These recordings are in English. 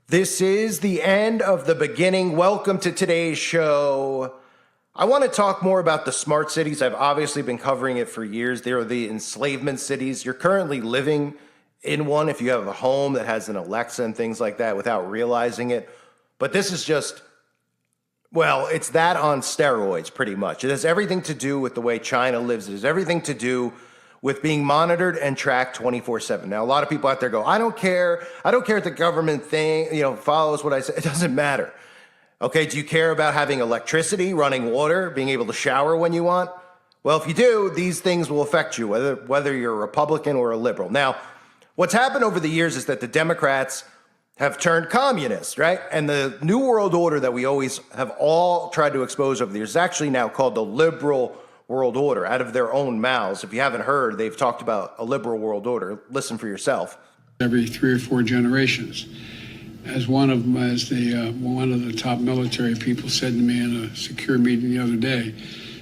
This is the end of the beginning. Welcome to today's show. I want to talk more about the smart cities. I've obviously been covering it for years. They are the enslavement cities. You're currently living in one if you have a home that has an Alexa and things like that without realizing it. But this is just, well, it's that on steroids pretty much. It has everything to do with the way China lives. It has everything to do with being monitored and tracked 24/7. Now, a lot of people out there go, I don't care if the government follows what I say. It doesn't matter. Okay, do you care about having electricity, running water, being able to shower when you want? Well, if you do, these things will affect you, whether you're a Republican or a liberal. Now, what's happened over the years is that the Democrats have turned communist, right? And the New World Order that we always have all tried to expose over the years is actually now called the liberal world order, out of their own mouths. If you haven't heard, they've talked about a liberal world order. Listen for yourself. Every 3 or 4 generations. As one of the top military people said to me in a secure meeting the other day,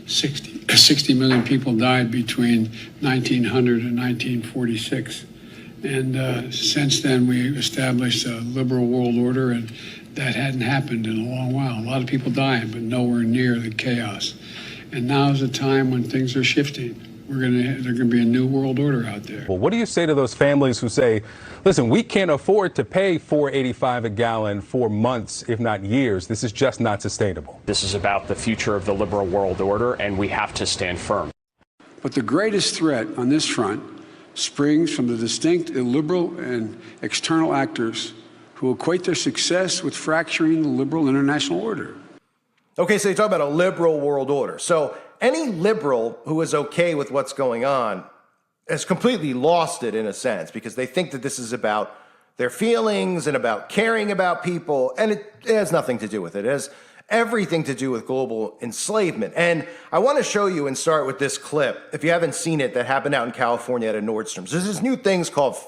60 million people died between 1900 and 1946. And since then, we established a liberal world order, and that hadn't happened in a long while. A lot of people died, but nowhere near the chaos. And now is a time when things are shifting. There's going to be a new world order out there. Well, what do you say to those families who say, listen, we can't afford to pay $4.85 a gallon for months, if not years. This is just not sustainable. This is about the future of the liberal world order, and we have to stand firm. But the greatest threat on this front springs from the distinct illiberal and external actors who equate their success with fracturing the liberal international order. Okay, so you talk about a liberal world order. So any liberal who is okay with what's going on has completely lost it in a sense, because they think that this is about their feelings and about caring about people, and it has nothing to do with it. It has everything to do with global enslavement. And I want to show you and start with this clip, if you haven't seen it, that happened out in California at a Nordstrom's. There's this new things called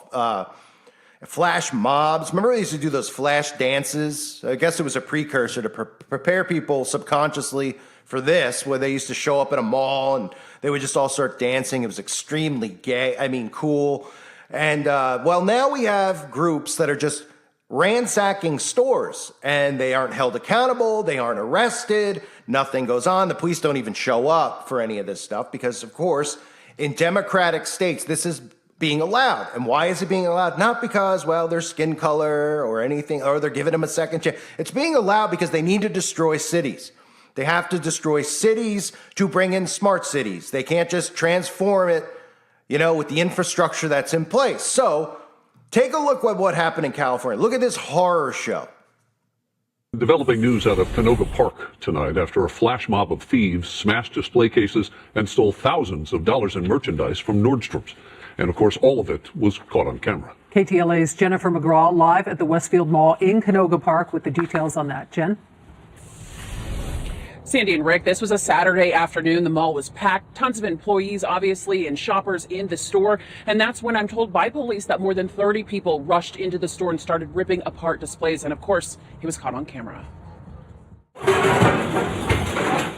flash mobs. Remember they used to do those flash dances? I guess it was a precursor to prepare people subconsciously for this, where they used to show up at a mall and they would just all start dancing. It was extremely cool. And well, now we have groups that are just ransacking stores, and they aren't held accountable. They aren't arrested. Nothing goes on. The police don't even show up for any of this stuff because, of course, in democratic states, this is being allowed. And why is it being allowed? Not because, well, their skin color or anything, or they're giving them a second chance. It's being allowed because they need to destroy cities. They have to destroy cities to bring in smart cities. They can't just transform it, with the infrastructure that's in place. So take a look at what happened in California. Look at this horror show. Developing news out of Canoga Park tonight after a flash mob of thieves smashed display cases and stole thousands of dollars in merchandise from Nordstrom's. And, of course, all of it was caught on camera. KTLA's Jennifer McGraw live at the Westfield Mall in Canoga Park with the details on that. Jen? Sandy and Rick, this was a Saturday afternoon. The mall was packed. Tons of employees, obviously, and shoppers in the store. And that's when I'm told by police that more than 30 people rushed into the store and started ripping apart displays. And, of course, he was caught on camera.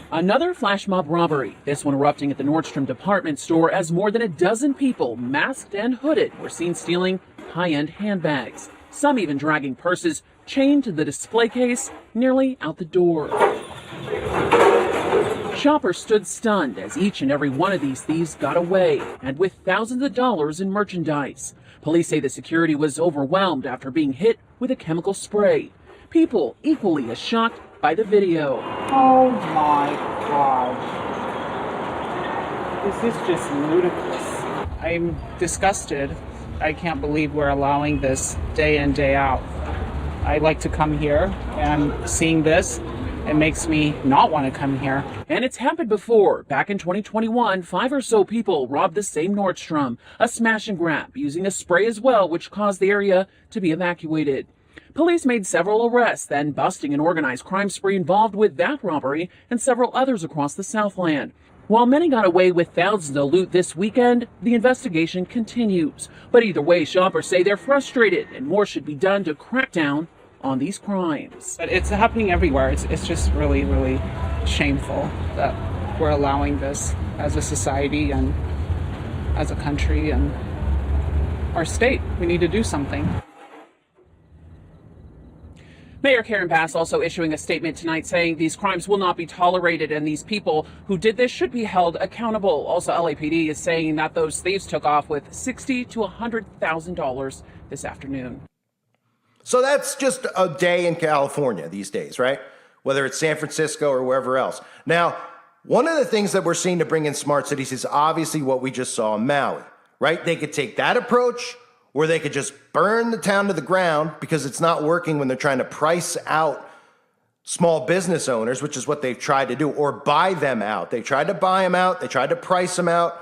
Another flash mob robbery, this one erupting at the Nordstrom department store as more than a dozen people, masked and hooded, were seen stealing high-end handbags. Some even dragging purses chained to the display case nearly out the door. Shoppers stood stunned as each and every one of these thieves got away, and with thousands of dollars in merchandise. Police say the security was overwhelmed after being hit with a chemical spray. People equally as shocked by the video. Oh my gosh. This is just ludicrous. I'm disgusted. I can't believe we're allowing this day in, day out. I like to come here, and seeing this, it makes me not want to come here. And it's happened before. Back in 2021, 5 or so people robbed the same Nordstrom, a smash and grab, using a spray as well, which caused the area to be evacuated. Police made several arrests, then busting an organized crime spree involved with that robbery and several others across the Southland. While many got away with thousands of loot this weekend, the investigation continues. But either way, shoppers say they're frustrated and more should be done to crack down on these crimes. But it's happening everywhere. It's just really, really shameful that we're allowing this as a society and as a country and our state. We need to do something. Mayor Karen Bass also issuing a statement tonight saying these crimes will not be tolerated and these people who did this should be held accountable. Also, LAPD is saying that those thieves took off with $60,000 to $100,000 this afternoon. So that's just a day in California these days, right? Whether it's San Francisco or wherever else. Now, one of the things that we're seeing to bring in smart cities is obviously what we just saw in Maui, right? They could take that approach, or they could just burn the town to the ground because it's not working when they're trying to price out small business owners, which is what they've tried to do, or buy them out. They tried to buy them out. They tried to price them out,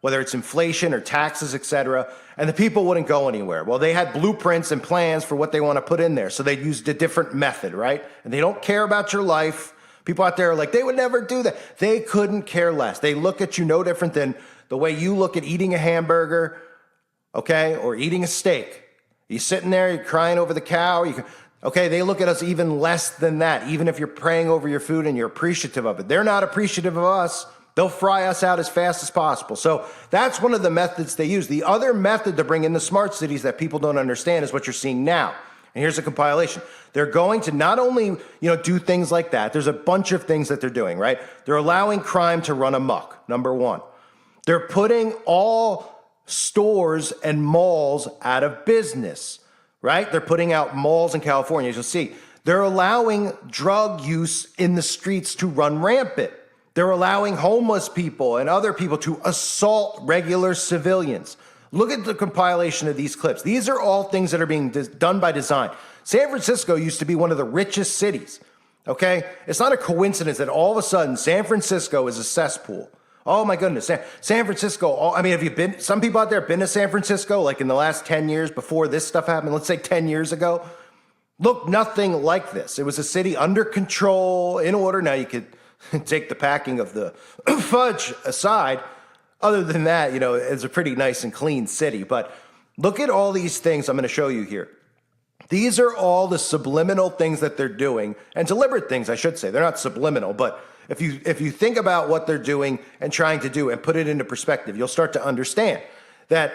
whether it's inflation or taxes, et cetera, and the people wouldn't go anywhere. Well, they had blueprints and plans for what they want to put in there, so they used a different method, right? And they don't care about your life. People out there are like, they would never do that. They couldn't care less. They look at you no different than the way you look at eating a hamburger, okay, or eating a steak. You're sitting there, you're crying over the cow. Okay, they look at us even less than that, even if you're praying over your food and you're appreciative of it. They're not appreciative of us. They'll fry us out as fast as possible. So that's one of the methods they use. The other method to bring in the smart cities that people don't understand is what you're seeing now. And here's a compilation. They're going to not only, do things like that. There's a bunch of things that they're doing, right? They're allowing crime to run amok, number one. They're putting all stores and malls out of business, right? They're putting out malls in California, as you'll see. They're allowing drug use in the streets to run rampant. They're allowing homeless people and other people to assault regular civilians. Look at the compilation of these clips. These are all things that are being done by design. San Francisco used to be one of the richest cities, okay? It's not a coincidence that all of a sudden San Francisco is a cesspool. Oh my goodness, San Francisco, have you been, some people out there have been to San Francisco, like in the last 10 years before this stuff happened, let's say 10 years ago? Look, nothing like this. It was a city under control, in order. Now you could take the packing of the fudge aside. Other than that, it's a pretty nice and clean city. But look at all these things I'm going to show you here. These are all the subliminal things that they're doing, and deliberate things, I should say. They're not subliminal, but if you think about what they're doing and trying to do and put it into perspective, you'll start to understand that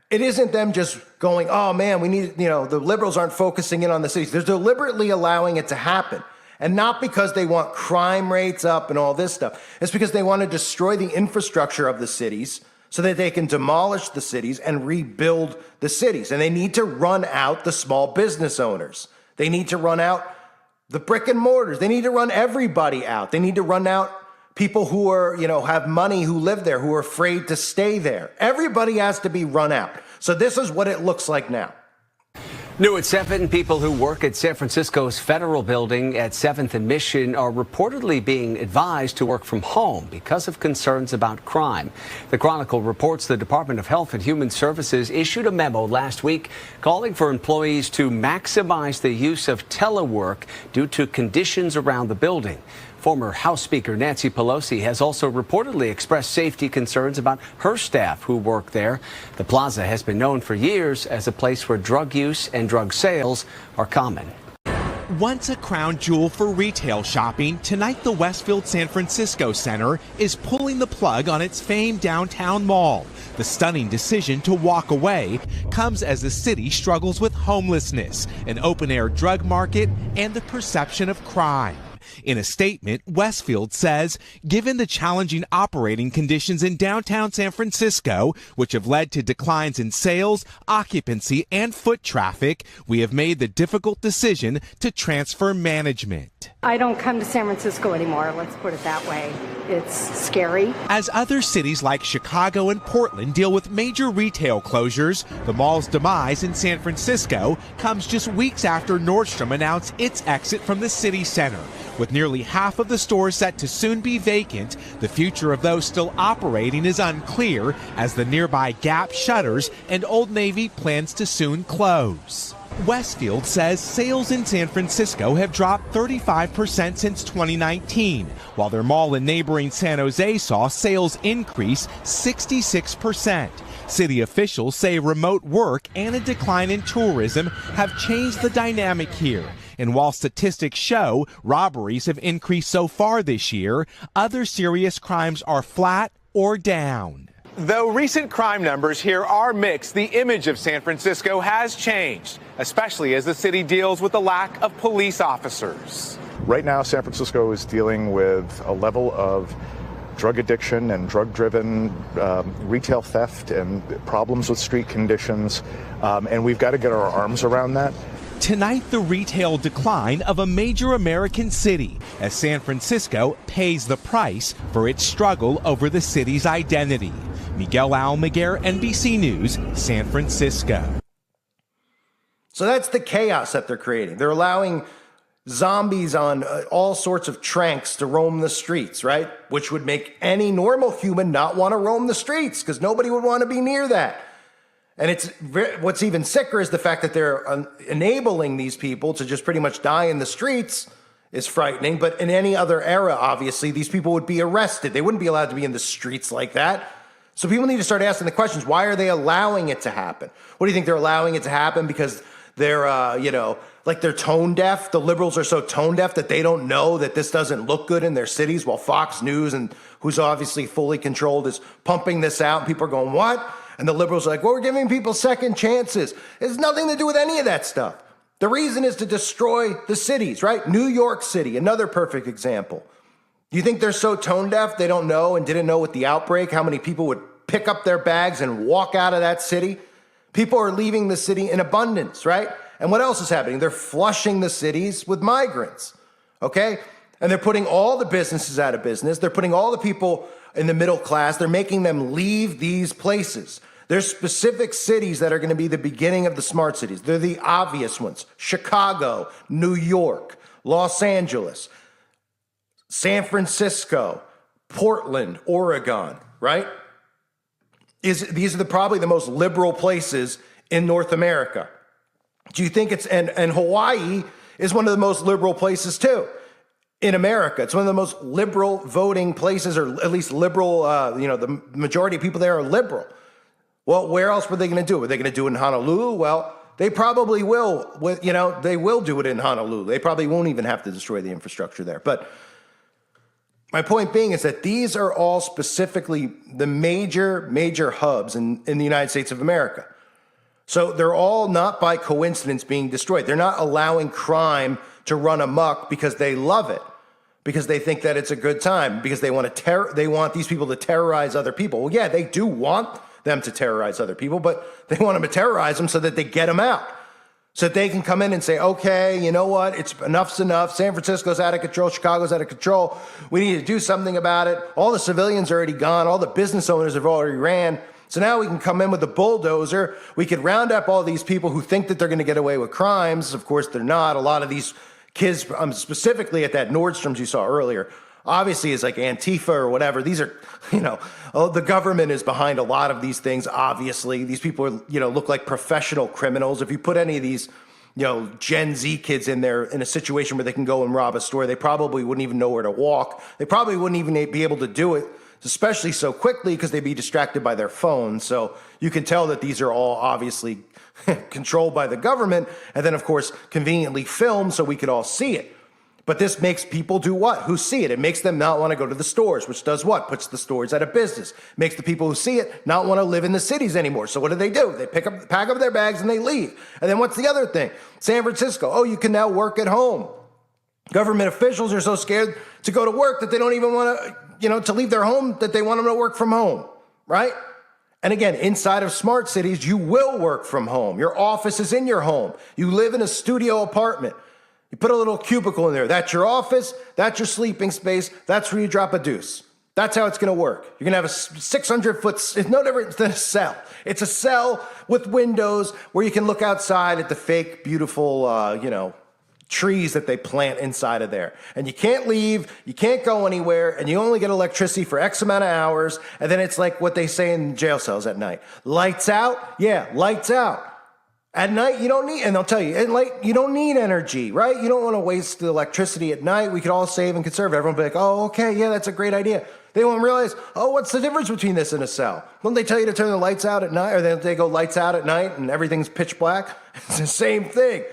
it isn't them just going, oh man, we need, the liberals aren't focusing in on the cities. They're deliberately allowing it to happen. And not because they want crime rates up and all this stuff. It's because they want to destroy the infrastructure of the cities so that they can demolish the cities and rebuild the cities. And they need to run out the small business owners. They need to run out the brick and mortars. They need to run everybody out. They need to run out people who are, have money, who live there, who are afraid to stay there. Everybody has to be run out. So this is what it looks like now. New at 7, people who work at San Francisco's federal building at 7th and Mission are reportedly being advised to work from home because of concerns about crime. The Chronicle reports the Department of Health and Human Services issued a memo last week calling for employees to maximize the use of telework due to conditions around the building. Former House Speaker Nancy Pelosi has also reportedly expressed safety concerns about her staff who work there. The plaza has been known for years as a place where drug use and drug sales are common. Once a crown jewel for retail shopping, tonight the Westfield San Francisco Center is pulling the plug on its famed downtown mall. The stunning decision to walk away comes as the city struggles with homelessness, an open-air drug market, and the perception of crime. In a statement, Westfield says, given the challenging operating conditions in downtown San Francisco, which have led to declines in sales, occupancy, and foot traffic, we have made the difficult decision to transfer management. I don't come to San Francisco anymore, let's put it that way. It's scary. As other cities like Chicago and Portland deal with major retail closures, the mall's demise in San Francisco comes just weeks after Nordstrom announced its exit from the city center. With nearly half of the stores set to soon be vacant, the future of those still operating is unclear as the nearby Gap shutters and Old Navy plans to soon close. Westfield says sales in San Francisco have dropped 35% since 2019, while their mall in neighboring San Jose saw sales increase 66%. City officials say remote work and a decline in tourism have changed the dynamic here. And while statistics show robberies have increased so far this year, other serious crimes are flat or down. Though recent crime numbers here are mixed, the image of San Francisco has changed, especially as the city deals with the lack of police officers. Right now, San Francisco is dealing with a level of drug addiction and drug-driven retail theft and problems with street conditions, and we've got to get our arms around that. Tonight, the retail decline of a major American city as San Francisco pays the price for its struggle over the city's identity. Miguel Almaguer, NBC News, San Francisco. So that's the chaos that they're creating. They're allowing zombies on all sorts of tranks to roam the streets, right? Which would make any normal human not want to roam the streets because nobody would want to be near that. And what's even sicker is the fact that they're enabling these people to just pretty much die in the streets is frightening. But in any other era, obviously, these people would be arrested. They wouldn't be allowed to be in the streets like that. So people need to start asking the questions, why are they allowing it to happen? What do you think they're allowing it to happen? Because they're, like they're tone deaf. The liberals are so tone deaf that they don't know that this doesn't look good in their cities, while Fox News, and who's obviously fully controlled, is pumping this out. And people are going, what? And the liberals are like, well, we're giving people second chances. It has nothing to do with any of that stuff. The reason is to destroy the cities, right? New York City, another perfect example. Do you think they're so tone deaf they don't know and didn't know with the outbreak how many people would pick up their bags and walk out of that city? People are leaving the city in abundance, right? And what else is happening? They're flushing the cities with migrants, okay? And they're putting all the businesses out of business. They're putting all the people in the middle class. They're making them leave these places. There's specific cities that are going to be the beginning of the smart cities. They're the obvious ones: Chicago, New York, Los Angeles, San Francisco, Portland, Oregon, right? These are probably the most liberal places in North America. Do you think and Hawaii is one of the most liberal places too in America? It's one of the most liberal voting places, or at least liberal, the majority of people there are liberal. Well, where else were they going to do it? Were they going to do it in Honolulu? Well, they probably will. They will do it in Honolulu. They probably won't even have to destroy the infrastructure there. But my point being is that these are all specifically the major hubs in the United States of America. So they're all not by coincidence being destroyed. They're not allowing crime to run amok because they love it, because they think that it's a good time, because they want these people to terrorize other people. Well, yeah, they do want them to terrorize other people, but they want them to terrorize them so that they get them out, so that they can come in and say, okay, you know what, enough's enough. San Francisco's out of control. Chicago's out of control. We need to do something about it. All the civilians are already gone. All the business owners have already ran. So now we can come in with a bulldozer. We could round up all these people who think that they're going to get away with crimes. Of course, they're not. A lot of these kids, specifically at that Nordstrom's you saw earlier, obviously is like Antifa or whatever. These are, the government is behind a lot of these things, obviously. These people are, look like professional criminals. If you put any of these, Gen Z kids in there in a situation where they can go and rob a store, they probably wouldn't even know where to walk. They probably wouldn't even be able to do it, especially so quickly, because they'd be distracted by their phones. So you can tell that these are all obviously controlled by the government, and then, of course, conveniently filmed so we could all see it. But this makes people do what? Who see it. It makes them not want to go to the stores, which does what? Puts the stores out of business. Makes the people who see it not want to live in the cities anymore. So what do? They pack up their bags and they leave. And then what's the other thing? San Francisco. Oh, you can now work at home. Government officials are so scared to go to work that they don't even want to, to leave their home, that they want them to work from home, right? And again, inside of smart cities, you will work from home. Your office is in your home. You live in a studio apartment. You put a little cubicle in there. That's your office. That's your sleeping space. That's where you drop a deuce. That's how it's going to work. You're going to have a 600-foot, it's no different than a cell. It's a cell with windows where you can look outside at the fake, beautiful, trees that they plant inside of there. And you can't leave, you can't go anywhere, and you only get electricity for X amount of hours. And then it's like what they say in jail cells at night. Lights out? Yeah, lights out. At night, you don't need, and they'll tell you, at night, you don't need energy, right? You don't want to waste the electricity at night. We could all save and conserve. Everyone will be like, oh, okay, yeah, that's a great idea. They won't realize, oh, what's the difference between this and a cell? Don't they tell you to turn the lights out at night, or they go lights out at night and everything's pitch black? It's the same thing.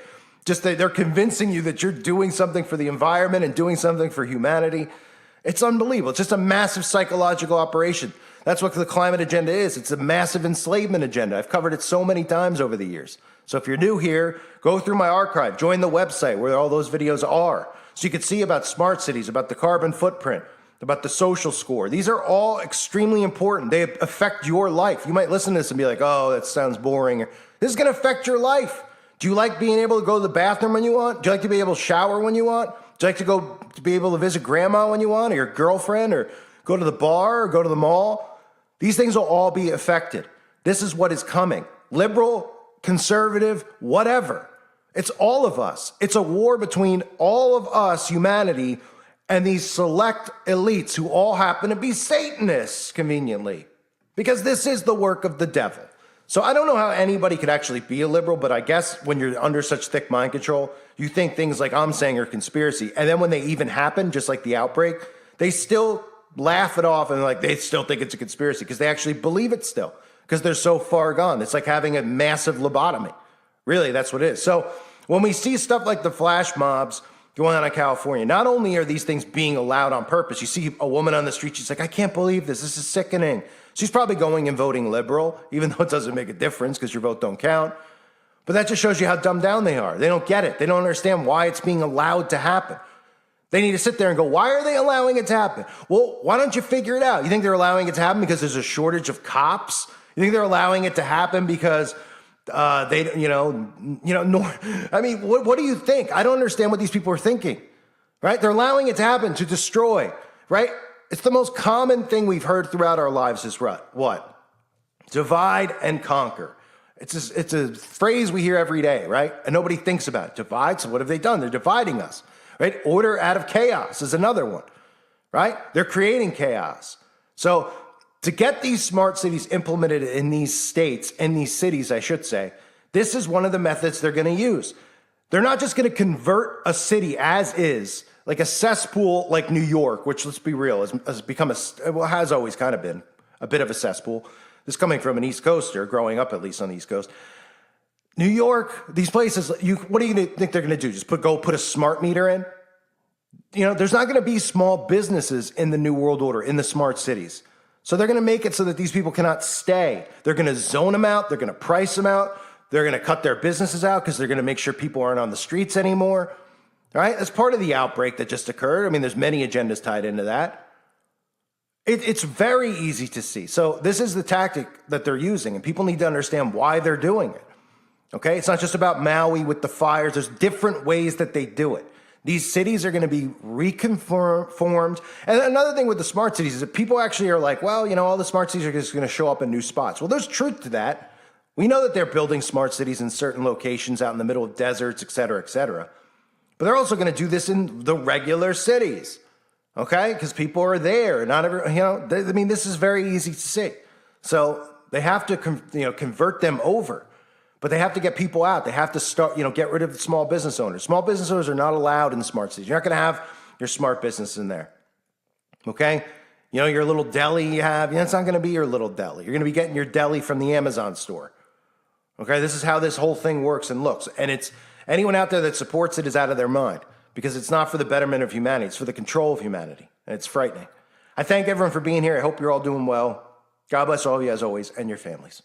Just they're convincing you that you're doing something for the environment and doing something for humanity. It's unbelievable. It's just a massive psychological operation. That's what the climate agenda is. It's a massive enslavement agenda. I've covered it so many times over the years. So if you're new here, go through my archive, join the website where all those videos are. So you can see about smart cities, about the carbon footprint, about the social score. These are all extremely important. They affect your life. You might listen to this and be like, oh, that sounds boring. This is going to affect your life. Do you like being able to go to the bathroom when you want? Do you like to be able to shower when you want? Do you like to be able to visit grandma when you want, or your girlfriend, or go to the bar, or go to the mall? These things will all be affected. This is what is coming. Liberal, conservative, whatever. It's all of us. It's a war between all of us, humanity, and these select elites who all happen to be Satanists, conveniently, because this is the work of the devil. So I don't know how anybody could actually be a liberal, but I guess when you're under such thick mind control, you think things like I'm saying are conspiracy. And then when they even happen, just like the outbreak, they still laugh it off and like they still think it's a conspiracy because they actually believe it still because they're so far gone. It's like having a massive lobotomy. Really, that's what it is. So when we see stuff like the flash mobs going on in California, not only are these things being allowed on purpose, you see a woman on the street, she's like, I can't believe this. This is sickening. She's probably going and voting liberal, even though it doesn't make a difference because your vote don't count. But that just shows you how dumbed down they are. They don't get it. They don't understand why it's being allowed to happen. They need to sit there and go, why are they allowing it to happen? Well, why don't you figure it out? You think they're allowing it to happen because there's a shortage of cops? You think they're allowing it to happen because I mean, what do you think? I don't understand what these people are thinking, right? They're allowing it to happen to destroy, right? It's the most common thing we've heard throughout our lives is what? Divide and conquer. It's a phrase we hear every day, right? And nobody thinks about it. Divide, so what have they done? They're dividing us, right? Order out of chaos is another one, right? They're creating chaos. So to get these smart cities implemented in these states, in these cities, I should say, this is one of the methods they're going to use. They're not just going to convert a city as is, like a cesspool like New York, which, let's be real, has become has always kind of been a bit of a cesspool. This coming from an East Coaster, growing up at least on the East Coast. New York, these places, what do you think they're going to do? Just go put a smart meter in? You know, there's not going to be small businesses in the New World Order, in the smart cities. So they're going to make it so that these people cannot stay. They're going to zone them out. They're going to price them out. They're going to cut their businesses out because they're going to make sure people aren't on the streets anymore. All right? That's part of the outbreak that just occurred. I mean, there's many agendas tied into that. It's very easy to see. So this is the tactic that they're using, and people need to understand why they're doing it. Okay? It's not just about Maui with the fires. There's different ways that they do it. These cities are going to be reconformed. And another thing with the smart cities is that people actually are like, well, you know, all the smart cities are just going to show up in new spots. Well, there's truth to that. We know that they're building smart cities in certain locations out in the middle of deserts, et cetera, et cetera. But they're also going to do this in the regular cities, okay? Because people are there. Not every, I mean, this is very easy to see. So they have to, convert them over. But they have to get people out. They have to start, get rid of the small business owners. Small business owners are not allowed in the smart cities. You're not going to have your smart business in there. Okay? Your little deli you have, it's not going to be your little deli. You're going to be getting your deli from the Amazon store. Okay? This is how this whole thing works and looks. And it's anyone out there that supports it is out of their mind because it's not for the betterment of humanity. It's for the control of humanity. And it's frightening. I thank everyone for being here. I hope you're all doing well. God bless all of you as always and your families.